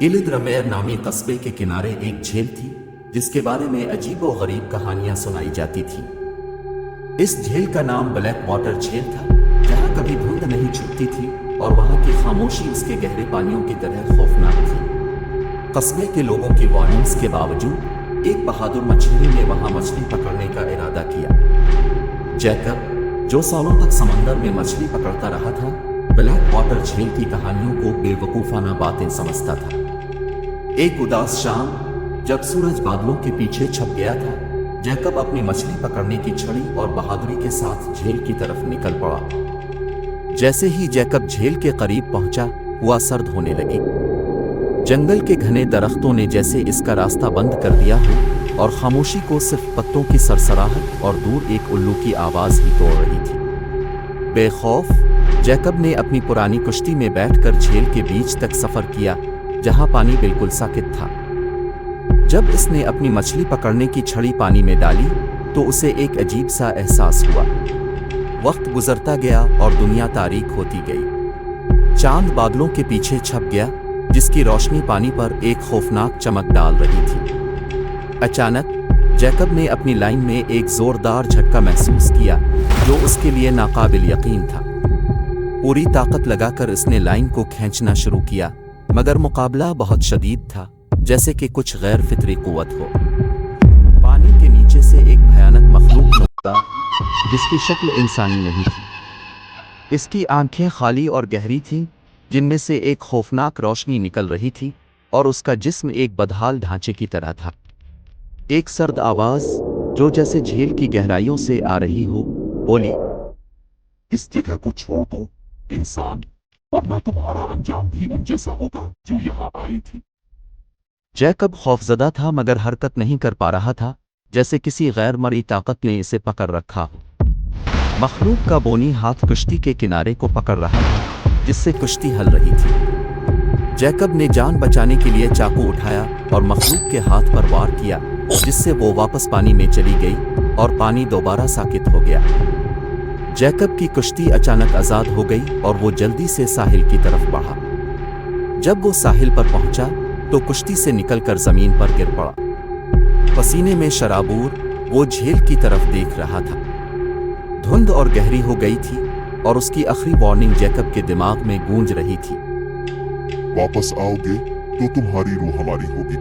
इलिद्रमेर नामी कस्बे के किनारे एक झील थी जिसके बारे में अजीब व गरीब कहानियां सुनाई जाती थी। इस झील का नाम ब्लैक वाटर झील था, जहां कभी धुंध नहीं छुपती थी और वहां की खामोशी उसके गहरे पानियों की तरह खौफनाक थी। कस्बे के लोगों की वार्निंग्स के बावजूद एक बहादुर मछली ने वहां मछली पकड़ने का इरादा किया। जैकब, जो सालों तक समंदर में मछली पकड़ता रहा था, ब्लैक वाटर झील की कहानियों को बेवकूफाना बातें समझता था। एक उदास शाम, जब सूरज बादलों के पीछे छप गया था, जैकब अपनी मछली पकड़ने की छड़ी और बहादुरी के साथ झील की तरफ निकल पड़ा। जैसे ही जैकब झील के करीब पहुंचा, हवा सर्द होने लगी। जंगल के घने दरख्तों ने जैसे इसका रास्ता बंद कर दिया हो और खामोशी को सिर्फ पत्तों की सरसराहट और दूर एक उल्लू की आवाज ही तोड़ रही थी। बेखौफ, जैकब ने अपनी पुरानी कुश्ती में बैठकर झील के बीच तक सफर किया, जहां पानी बिल्कुल साकित था। जब इसने अपनी मछली पकड़ने की छड़ी पानी में डाली, तो उसे एक अजीब सा एहसास हुआ। वक्त गुजरता गया और दुनिया तारीक होती गई। चांद बादलों के पीछे छप गया, जिसकी रोशनी पानी पर एक खौफनाक चमक डाल रही थी। अचानक जैकब ने अपनी लाइन में एक जोरदार झटका महसूस किया, जो उसके लिए नाकाबिल यकीन था। पूरी ताकत लगाकर इसने लाइन को खींचना शुरू किया, मगर मुकाबला बहुत शदीद था, जैसे कि कुछ गैर फितरी कुव्वत हो। पानी के नीचे से एक भयानक मखलूक निकला, जिसकी शक्ल इंसानी नहीं थी। इसकी आंखें खाली और गहरी थीं, जिनमें से एक खौफनाक रोशनी निकल रही थी, और उसका जिस्म एक बदहाल ढांचे की तरह था। एक सर्द आवाज, जो जैसे झील की गहराइयों से आ रही हो, बोली, इस जगह को छोड़ दो इंसान, वरना तुम्हारा अंजाम भी उन जैसा होगा जो यहाँ आई थी। जैकब खौफजदा था मगर हरकत नहीं कर पा रहा था, जैसे किसी गैर मर्ई ताकत ने इसे पकड़ रखा हो। मखलूक का बोनी हाथ कुश्ती के किनारे को पकड़ रहा था, जिससे कुश्ती हल रही थी। जैकब ने जान बचाने के लिए चाकू उठाया और मखलूक के हाथ पर वार किया, जिससे वो वापस पानी में चली गई और पानी दोबारा साकित हो गया। जैकब की कुश्ती अचानक आजाद हो गई और वो जल्दी से साहिल की तरफ बढ़ा। जब वो साहिल पर पहुंचा, तो कुश्ती से निकलकर जमीन पर गिर पड़ा। पसीने में शराबूर, वो झील की तरफ देख रहा था। धुंध और गहरी हो गई थी और उसकी आखिरी वार्निंग जैकब के दिमाग में गूंज रही थी। वापस आओगे तो तुम्हारी रूह हमारी होगी।